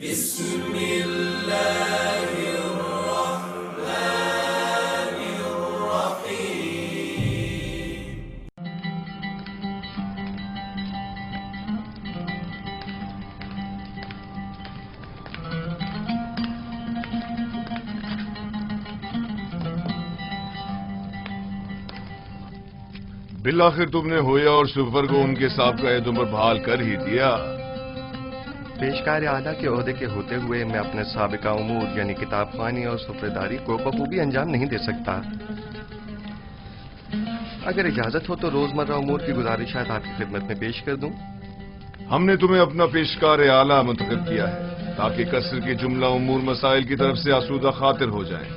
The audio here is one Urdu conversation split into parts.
بسم اللہ الرحمن الرحیم۔ بالآخر تم نے ہویا اور سفر کو ان کے سابقہ عہدوں پر بحال کر ہی دیا۔ پیشکار اعلیٰ کے عہدے کے ہوتے ہوئے میں اپنے سابقہ امور یعنی کتاب خوانی اور سفرداری کو بخوبی انجام نہیں دے سکتا۔ اگر اجازت ہو تو روزمرہ امور کی گزارشات آپ کی خدمت میں پیش کر دوں۔ ہم نے تمہیں اپنا پیشکار اعلیٰ منتخب کیا ہے تاکہ قصر کے جملہ امور مسائل کی طرف سے آسودہ خاطر ہو جائیں۔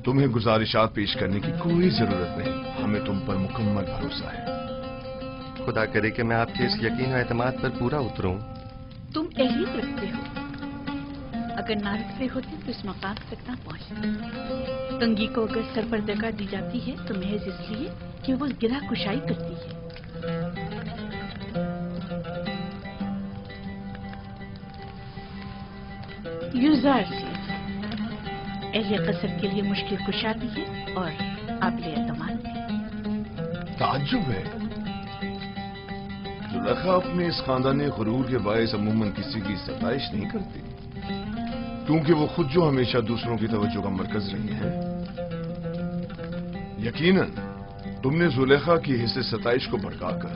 تمہیں گزارشات پیش کرنے کی کوئی ضرورت نہیں، ہمیں تم پر مکمل بھروسہ ہے۔ خدا کرے کہ میں آپ کے اس یقین و اعتماد پر پورا اتروں۔ تم اہلیت رکھتے ہو، اگر نہ رکھتے ہوتے تو اس مقام تک نہ پہنچتے۔ تنگی کو اگر سرپردگاہ دی جاتی ہے تو محض اس لیے کہ وہ گرہ کشائی کرتی ہے۔ یوزارسی اہل قصر کے لیے مشکل کشا بھی ہے اور قابل اعتماد بھی۔ تعجب ہے، زلیخا اپنے اس خاندانی غرور کے باعث عموماً کسی کی ستائش نہیں کرتی، کیونکہ وہ خود جو ہمیشہ دوسروں کی توجہ کا مرکز رہی ہیں۔ یقیناً تم نے زلیخا کی حص ستائش کو بھڑکا کر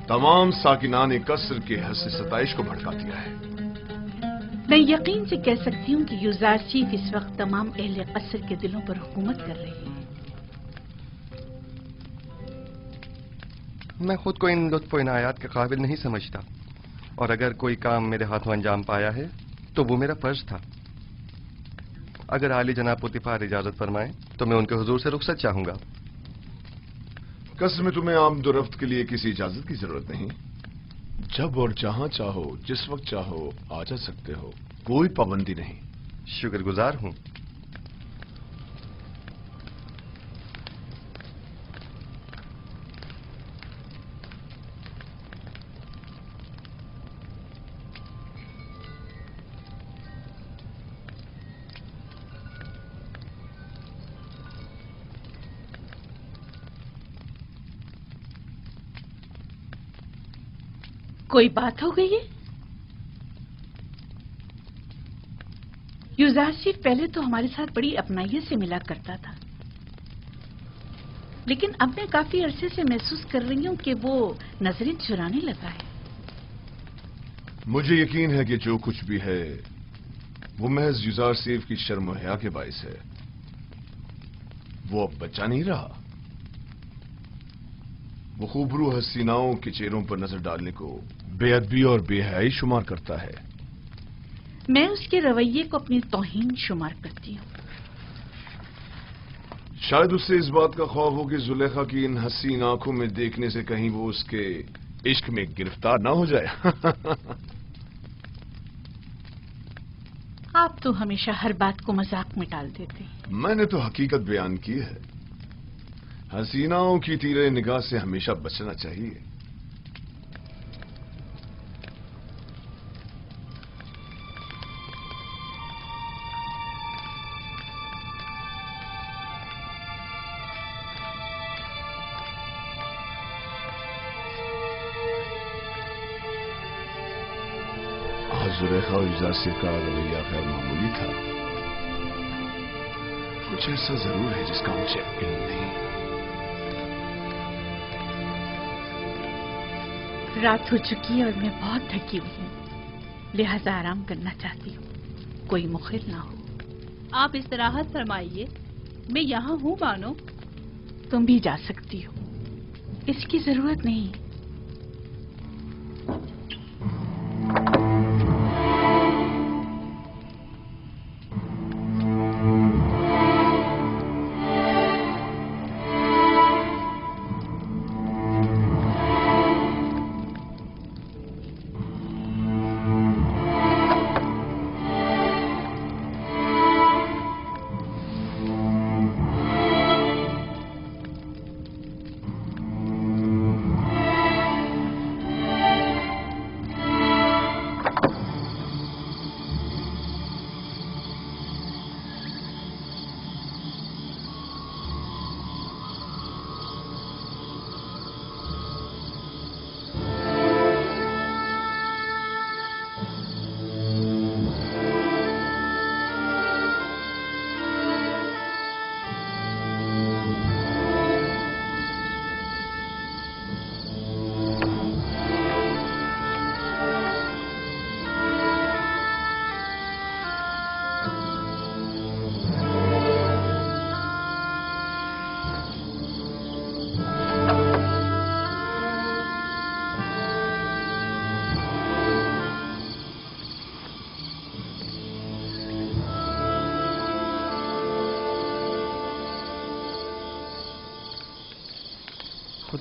تمام ساکنان قصر کے حص ستائش کو بھڑکا دیا ہے۔ میں یقین سے کہہ سکتی ہوں کہ یوزارسیف اس وقت تمام اہل قصر کے دلوں پر حکومت کر رہی ہے۔ میں خود کو ان لطف و عنایات کے قابل نہیں سمجھتا، اور اگر کوئی کام میرے ہاتھوں انجام پایا ہے تو وہ میرا فرض تھا۔ اگر عالی جناب پوتیفار اجازت فرمائیں تو میں ان کے حضور سے رخصت چاہوں گا۔ قصر میں تمہیں آمد و رفت کے لیے کسی اجازت کی ضرورت نہیں، جب اور جہاں چاہو جس وقت چاہو آ جا سکتے ہو، کوئی پابندی نہیں۔ شکر گزار ہوں۔ کوئی بات ہو گئی ہے؟ یوزارسیف پہلے تو ہمارے ساتھ بڑی اپنائیت سے ملا کرتا تھا، لیکن اب میں کافی عرصے سے محسوس کر رہی ہوں کہ وہ نظریں چرانے لگا ہے۔ مجھے یقین ہے کہ جو کچھ بھی ہے وہ محض یوزارسیف کی شرم و حیا کے باعث ہے۔ وہ اب بچہ نہیں رہا، وہ خوبرو حسیناؤں کے چہروں پر نظر ڈالنے کو بے ادبی اور بے حیائی شمار کرتا ہے۔ میں اس کے رویے کو اپنی توہین شمار کرتی ہوں۔ شاید اس سے اس بات کا خوف ہو کہ زلیخا کی ان حسین آنکھوں میں دیکھنے سے کہیں وہ اس کے عشق میں گرفتار نہ ہو جائے۔ آپ تو ہمیشہ ہر بات کو مذاق میں ٹال دیتے ہیں۔ میں نے تو حقیقت بیان کی ہے۔ حسیناؤں کی تیرے نگاہ سے ہمیشہ بچنا چاہیے۔ زلیخا اور یوزارسیف کا رویہ غیر معمولی تھا، کچھ ایسا ضرور ہے جس کا مجھے علم نہیں۔ رات ہو چکی ہے اور میں بہت تھکی ہوئی ہوں، لہذا آرام کرنا چاہتی ہوں، کوئی مخل نہ ہو۔ آپ استراحت فرمائیے، میں یہاں ہوں بانو۔ تم بھی جا سکتی ہو، اس کی ضرورت نہیں۔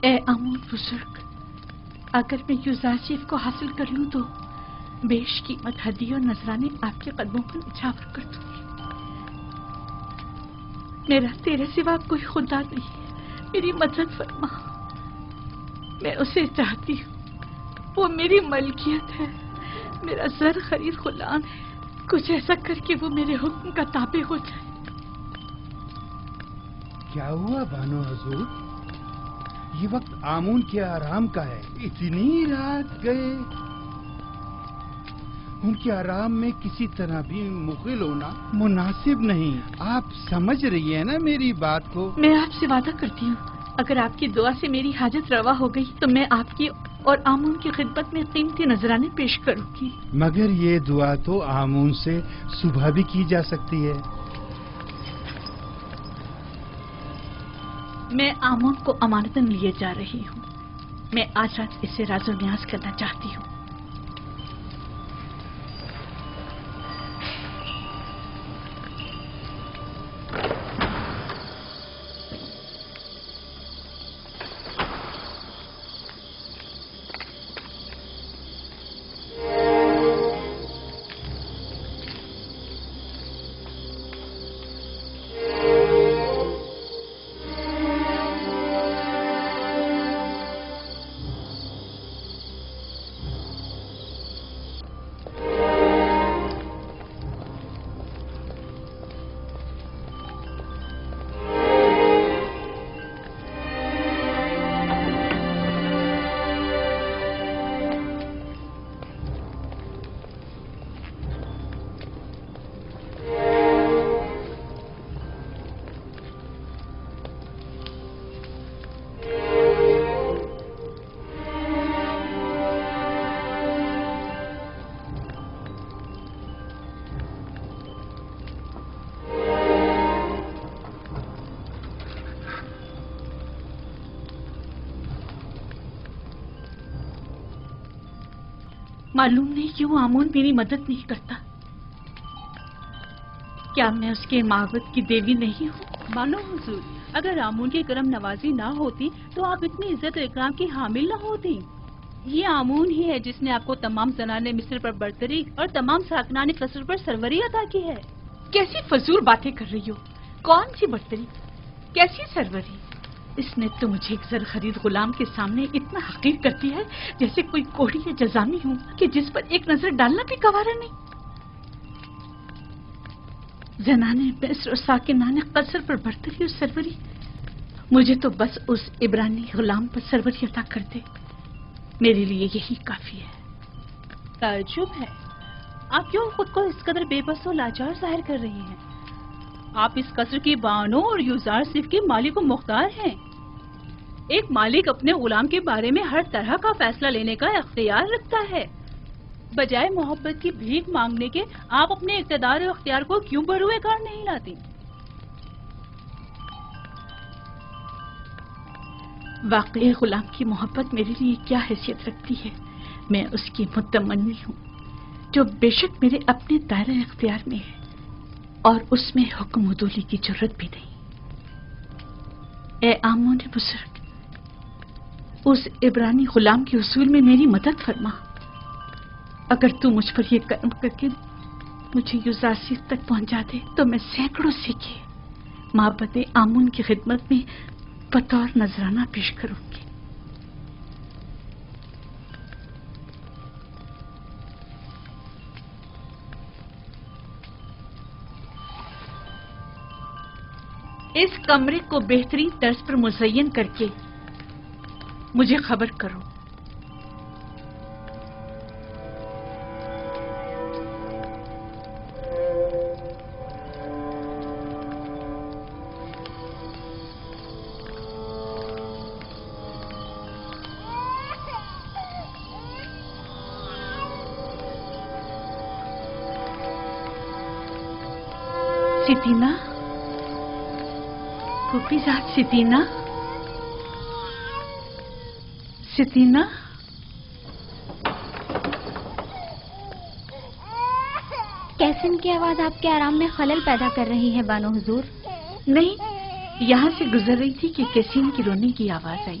اے امون بزرگ، اگر میں یوزارشیف کو حاصل کر لوں تو بیش قیمت ہدیے اور نذرانے آپ کے قدموں پر نچھاور کر دوں گی۔ میرا تیرے سوا کوئی خدا نہیں ہے، میری مدد فرما۔ میں اسے چاہتی ہوں، وہ میری ملکیت ہے، میرا زر خرید غلام ہے۔ کچھ ایسا کر کے وہ میرے حکم کا تابع ہو جائے۔ کیا ہوا بانو حضور؟ یہ وقت آمون کے آرام کا ہے، اتنی رات گئے، ان کے آرام میں کسی طرح بھی مخل ہونا مناسب نہیں۔ آپ سمجھ رہی ہیں نا میری بات کو؟ میں آپ سے وعدہ کرتی ہوں، اگر آپ کی دعا سے میری حاجت روا ہو گئی تو میں آپ کی اور آمون کی خدمت میں قیمتی نذرانے پیش کروں گی۔ مگر یہ دعا تو آمون سے صبح بھی کی جا سکتی ہے۔ میں آمون کو امانتاً لیے جا رہی ہوں، میں آج رات اسے راز و نیاز کرنا چاہتی ہوں۔ معلوم نہیں کیوں آمون میری مدد نہیں کرتا۔ کیا میں اس کے معبد کی دیوی نہیں ہوں؟ بانو حضور، اگر آمون کی کرم نوازی نہ ہوتی تو آپ اتنی عزت و اکرام کی حامل نہ ہوتی۔ یہ آمون ہی ہے جس نے آپ کو تمام زنان مصر پر برتری اور تمام ساکنان قصر پر سروری عطا کی ہے۔ کیسی فضول باتیں کر رہی ہو؟ کون سی برتری، کیسی سروری؟ اس نے تو مجھے ایک زر خرید غلام کے سامنے اتنا حقیر کر دیا ہے جیسے کوئی کوڑی یا جزامی ہوں کہ جس پر ایک نظر ڈالنا بھی گوارا نہیں۔ زنانے مصر اور ساکنان قصر پر برتری اور سروری، مجھے تو بس اس عبرانی غلام پر سروری عطا کر دے، میرے لیے یہی کافی ہے۔ تعجب ہے، آپ کیوں خود کو اس قدر بے بس و لاچار ظاہر کر رہی ہیں؟ آپ اس قصر کی بانو اور یوزارشیف کی مالک و مختار ہیں۔ ایک مالک اپنے غلام کے بارے میں ہر طرح کا فیصلہ لینے کا اختیار رکھتا ہے۔ بجائے محبت کی بھیک مانگنے کے آپ اپنے اقتدار و اختیار کو کیوں بروئے کار نہیں لاتی؟ واقعی غلام کی محبت میرے لیے کیا حیثیت رکھتی ہے؟ میں اس کی متمنی ہوں جو بے شک میرے اپنے دائرہ اختیار میں ہے اور اس میں حکم عدولی کی جرت بھی نہیں۔ اے آمون بزرگ، اس عبرانی غلام کے حصول میں میری مدد فرما۔ اگر تو مجھ پر یہ کرم کر کے مجھے یوزارشیف تک پہنچا دے تو میں سینکڑوں سکے معبد آمون کی خدمت میں بطور نذرانہ پیش کروں گی۔ اس کمرے کو بہترین طرز پر مزین کر کے مجھے خبر کرو۔ ستینہ، پھوپھی ذات ستینہ، ستینہ، کیسن کی آواز آپ کے آرام میں خلل پیدا کر رہی ہے بانو حضور؟ نہیں، یہاں سے گزر رہی تھی کہ کیسین کی رونے کی آواز آئی۔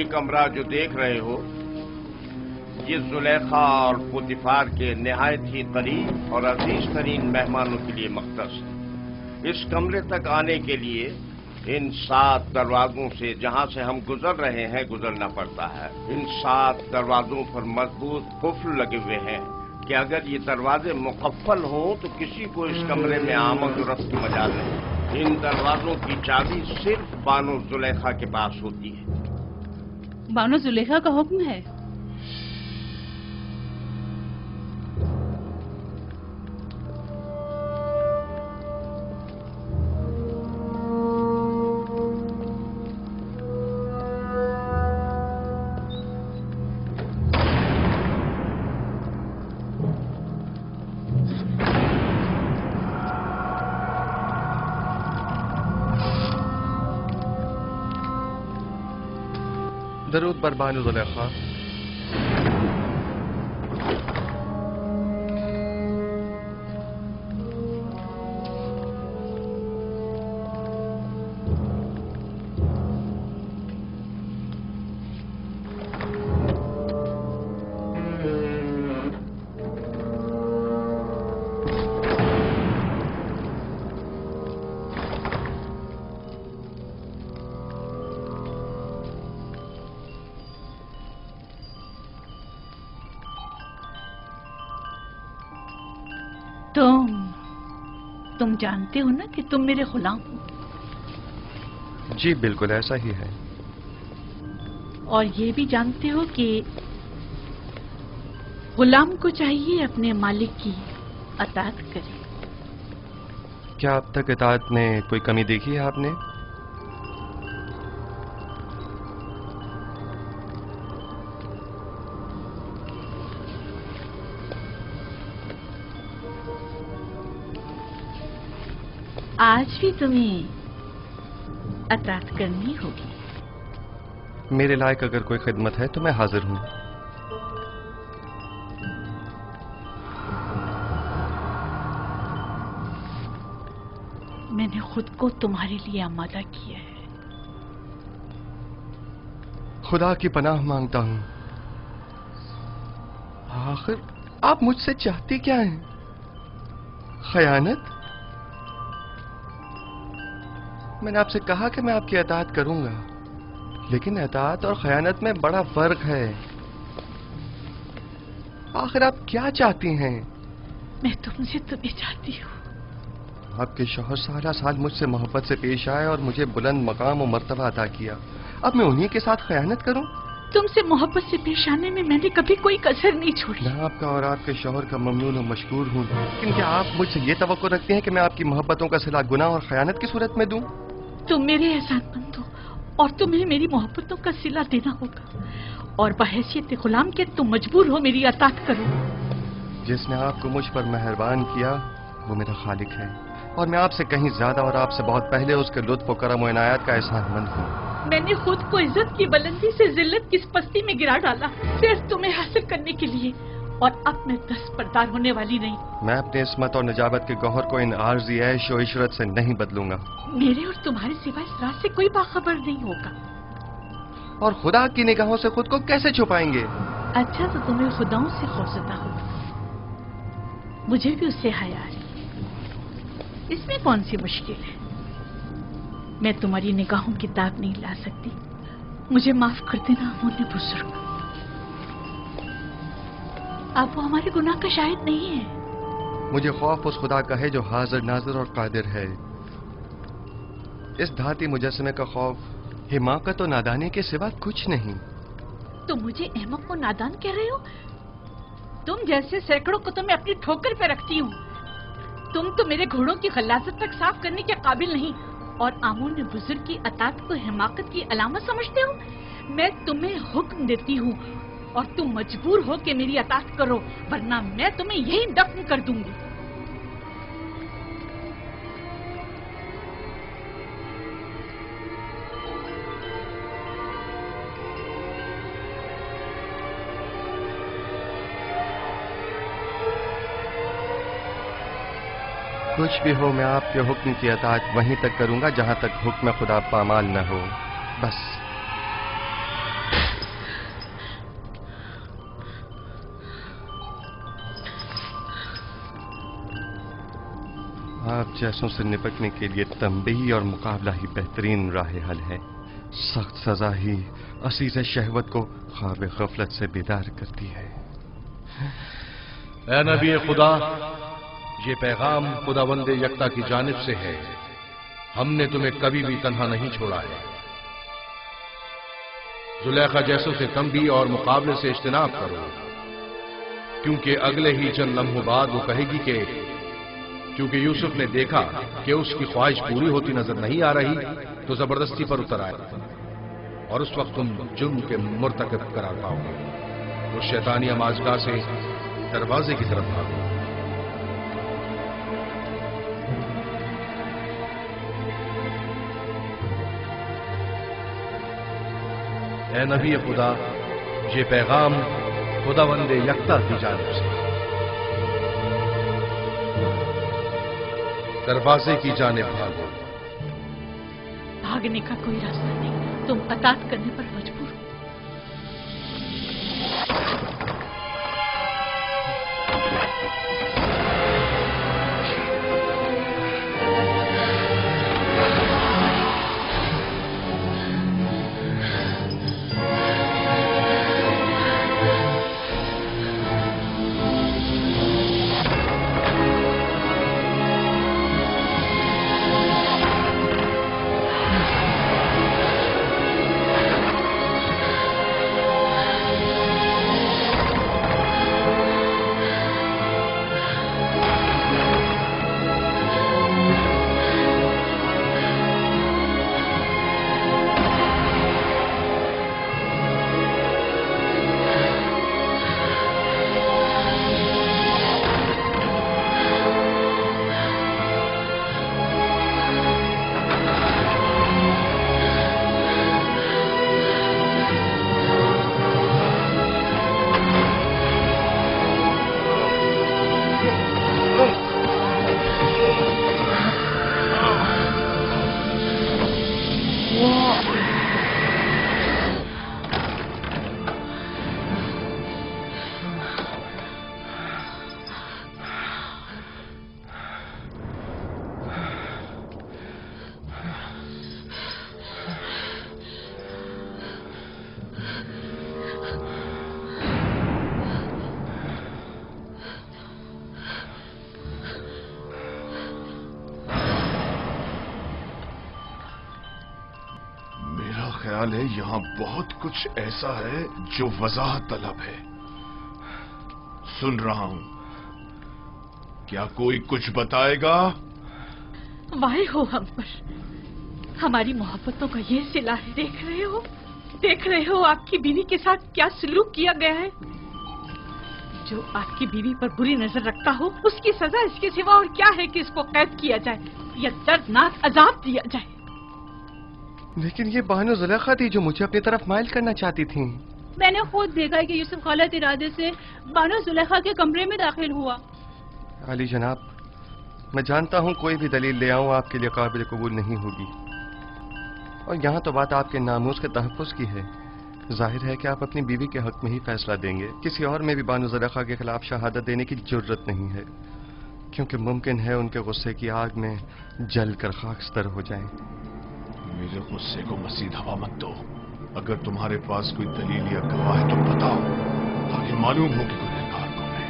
یہ کمرہ جو دیکھ رہے ہو یہ زلیخا اور پوتیفار کے نہایت ہی قریب اور عزیز ترین مہمانوں کے لیے مختص ہے۔ اس کمرے تک آنے کے لیے ان 7 دروازوں سے جہاں سے ہم گزر رہے ہیں گزرنا پڑتا ہے۔ ان 7 دروازوں پر مضبوط قفل لگے ہوئے ہیں کہ اگر یہ دروازے مقفل ہوں تو کسی کو اس کمرے میں آمد و رفت کی مجال نہیں۔ ان دروازوں کی چابی صرف بانو زلیخا کے پاس ہوتی ہے۔ بانو زلیخا کا حکم ہے؟ درود بر بانو زلیخا۔ تم جانتے ہو نا کہ تم میرے غلام ہو؟ جی بالکل ایسا ہی ہے۔ اور یہ بھی جانتے ہو کہ غلام کو چاہیے اپنے مالک کی اطاعت کرے۔ کیا اب تک اطاعت میں کوئی کمی دیکھی ہے آپ نے؟ آج بھی تمہیں اطاعت کرنی ہوگی۔ میرے لائق اگر کوئی خدمت ہے تو میں حاضر ہوں۔ میں نے خود کو تمہارے لیے آمادہ کیا ہے۔ خدا کی پناہ مانگتا ہوں۔ آخر آپ مجھ سے چاہتی کیا ہیں؟ خیانت؟ میں نے آپ سے کہا کہ میں آپ کی اطاعت کروں گا، لیکن اطاعت اور خیانت میں بڑا فرق ہے۔ آخر آپ کیا چاہتی ہیں؟ میں تم سے تمہیں چاہتی ہوں۔ آپ کے شوہر سارا سال مجھ سے محبت سے پیش آئے اور مجھے بلند مقام و مرتبہ عطا کیا، اب میں انہی کے ساتھ خیانت کروں؟ تم سے محبت سے پیش آنے میں میں نے کبھی کوئی کسر نہیں چھوڑی۔ میں آپ کا اور آپ کے شوہر کا ممنون و مشکور ہوں، لیکن کیا آپ مجھ سے یہ توقع رکھتے ہیں کہ میں آپ کی محبتوں کا صلہ گناہ اور خیانت کی صورت میں دوں؟ تم میرے احسان مند ہو اور تمہیں میری محبتوں کا صلہ دینا ہوگا، اور بحیثیت غلام کے تم مجبور ہو میری اطاعت کرو۔ جس نے آپ کو مجھ پر مہربان کیا وہ میرا خالق ہے، اور میں آپ سے کہیں زیادہ اور آپ سے بہت پہلے اس کے لطف و کرم و عنایات کا احسان مند ہوں۔ میں نے خود کو عزت کی بلندی سے ذلت کی پستی میں گرا ڈالا صرف تمہیں حاصل کرنے کے لیے، اور اب میں دستبردار ہونے والی نہیں۔ میں اپنی عصمت اور نجابت کے گوہر کو ان عارضی عیش و عشرت سے نہیں بدلوں گا۔ میرے اور تمہارے سوا اس راز سے کوئی باخبر نہیں ہوگا۔ اور خدا کی نگاہوں سے خود کو کیسے چھپائیں گے؟ اچھا تو تمہیں خداؤں سے خوفزدہ ہو، مجھے بھی اس سے حیا ہے، اس میں کون سی مشکل ہے؟ میں تمہاری نگاہوں کی تاب نہیں لا سکتی، مجھے معاف کر دینا امون بزرگ۔ اب وہ ہمارے گناہ کا شاہد نہیں ہے۔ مجھے خوف اس خدا کا ہے جو حاضر ناظر اور قادر ہے۔ اس دھاتی مجسمے کا خوف حماقت و نادانی کے سوا کچھ نہیں۔ تم مجھے احمق و نادان کہہ رہے ہو؟ تم جیسے سینکڑوں کو تو میں اپنی ٹھوکر پہ رکھتی ہوں۔ تم تو میرے گھوڑوں کی غلاظت تک صاف کرنے کے قابل نہیں، اور آمون بزرگ کی اطاعت کو حماقت کی علامت سمجھتے ہو؟ میں تمہیں حکم دیتی ہوں اور تم مجبور ہو کہ میری اطاعت کرو، ورنہ میں تمہیں یہی دفن کر دوں گی۔ کچھ بھی ہو میں آپ کے حکم کی اطاعت وہیں تک کروں گا جہاں تک حکم خدا پامال نہ ہو، بس۔ آپ جیسوں سے نپٹنے کے لیے تنبیہ اور مقابلہ ہی بہترین راہ حل ہے. سخت سزا ہی عزیز شہوت کو خواب غفلت سے بیدار کرتی ہے. اے نبی خدا، یہ پیغام خداوند یکتا کی جانب سے ہے. ہم نے تمہیں کبھی بھی تنہا نہیں چھوڑا ہے. زلیخا جیسوں سے تنبیہ اور مقابلے سے اجتناب کرو، کیونکہ اگلے ہی چند لمحوں بعد وہ کہے گی کہ کیونکہ یوسف نے دیکھا کہ اس کی خواہش پوری ہوتی نظر نہیں آ رہی تو زبردستی پر اتر آئے، اور اس وقت تم جرم کے مرتکب قرار پاؤ گے. اس شیطانی امازگاہ سے دروازے کی طرف بھاگو. اے نبی خدا، یہ پیغام خداوند یکتا کی جانب سے. دروازے کی جانب بھاگو. بھاگنے کا کوئی راستہ نہیں، تم اطاعت کرنے پر مجبور ہو. خیال ہے یہاں بہت کچھ ایسا ہے جو وضاحت طلب ہے. سن رہا ہوں، کیا کوئی کچھ بتائے گا؟ واہ ہو ہم پر، ہماری محبتوں کا یہ صلہ ہے. دیکھ رہے ہو آپ کی بیوی کے ساتھ کیا سلوک کیا گیا ہے. جو آپ کی بیوی پر بری نظر رکھتا ہو اس کی سزا اس کے سوا اور کیا ہے کہ اس کو قید کیا جائے یا دردناک عذاب دیا جائے. لیکن یہ بانو زلیخا تھی جو مجھے اپنی طرف مائل کرنا چاہتی تھیں. میں نے خود دیکھا کہ یوسف غلط ارادے سے بانو زلیخا کے کمرے میں داخل ہوا. علی جناب، میں جانتا ہوں کوئی بھی دلیل لے آؤں آپ کے لیے قابل قبول نہیں ہوگی، اور یہاں تو بات آپ کے ناموس کے تحفظ کی ہے. ظاہر ہے کہ آپ اپنی بیوی کے حق میں ہی فیصلہ دیں گے. کسی اور میں بھی بانو زلیخا کے خلاف شہادت دینے کی جرت نہیں ہے، کیونکہ ممکن ہے ان کے غصے کی آگ میں جل کر خاکستر ہو جائیں. میرے غصے کو مزید ہوا مت دو. اگر تمہارے پاس کوئی دلیل یا گواہ ہے تو بتاؤ تاکہ معلوم ہو کہ گنہگار کون ہے.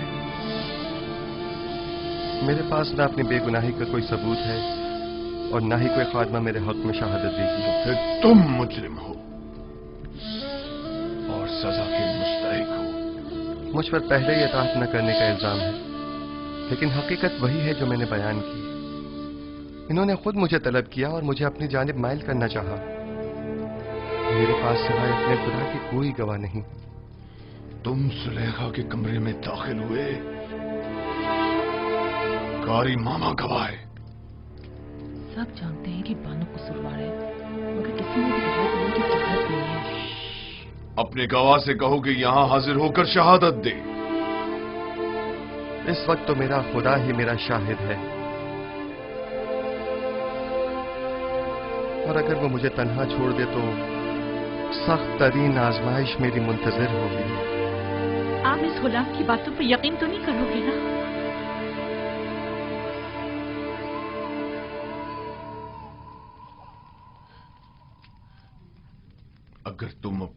میرے پاس نہ اپنی بے گناہی کا کوئی ثبوت ہے اور نہ ہی کوئی خادمہ میرے حق میں شہادت دے گی. پھر تم مجرم ہو اور سزا کے مستحق ہو. مجھ پر پہلے ہی اطاعت نہ کرنے کا الزام ہے، لیکن حقیقت وہی ہے جو میں نے بیان کی. انہوں نے خود مجھے طلب کیا اور مجھے اپنی جانب مائل کرنا چاہا. میرے پاس سوائے اپنے خدا کی کوئی گواہ نہیں. تم زلیخا کے کمرے میں داخل ہوئے، کاری ماما گواہ ہے. سب جانتے ہیں کہ بانو قصوروار ہے، مگر کسی نے بھی گواہ دینے کی ضرورت نہیں ہے. اپنے گواہ سے کہو کہ یہاں حاضر ہو کر شہادت دے. اس وقت تو میرا خدا ہی میرا شاہد ہے، اور اگر وہ مجھے تنہا چھوڑ دے تو سخت ترین آزمائش میری منتظر ہوگی. آپ اس غلام کی باتوں پر یقین تو نہیں کرو گے نا؟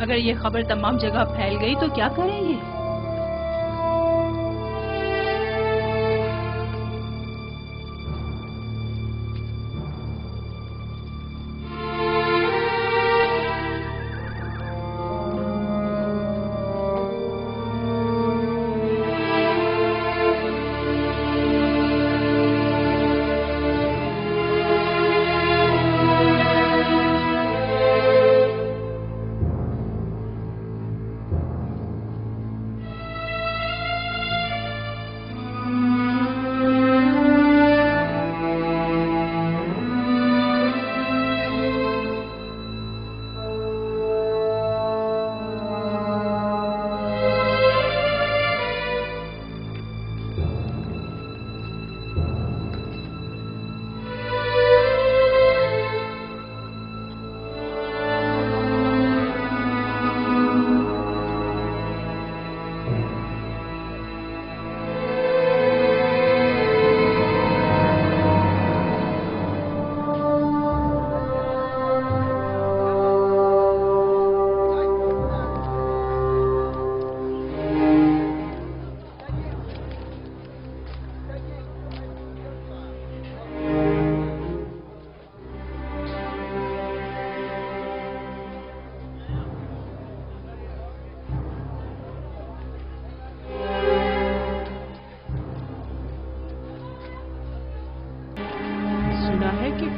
اگر یہ خبر تمام جگہ پھیل گئی تو کیا کریں گے؟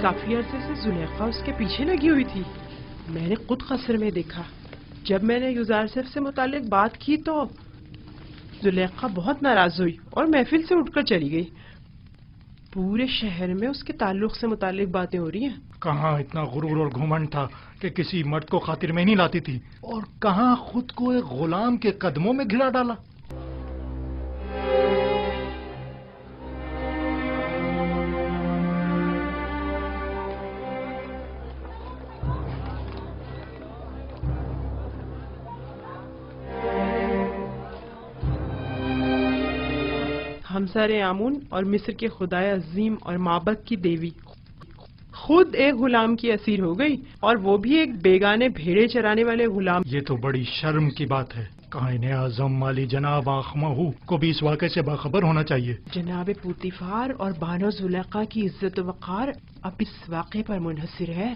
کافی عرصے سے زلیخا اس کے پیچھے لگی ہوئی تھی. میں نے خود قصر میں دیکھا. جب میں نے یوزارسف سے متعلق بات کی تو زلیخا بہت ناراض ہوئی اور محفل سے اٹھ کر چلی گئی. پورے شہر میں اس کے تعلق سے متعلق باتیں ہو رہی ہیں. کہاں اتنا غرور اور گھمنڈ تھا کہ کسی مرد کو خاطر میں نہیں لاتی تھی، اور کہاں خود کو ایک غلام کے قدموں میں گھلا ڈالا. ہمسر آمون اور مصر کے خدائے عظیم اور معبد کی دیوی خود ایک غلام کی اسیر ہو گئی، اور وہ بھی ایک بیگانے بھیڑے چرانے والے غلام. یہ تو بڑی شرم کی بات ہے. قائن اعظم مالی جناب آخمہو کو بھی اس واقعے سے باخبر ہونا چاہیے. جناب پوتیفار اور بانو زلیخا کی عزت و وقار اب اس واقعے پر منحصر ہے.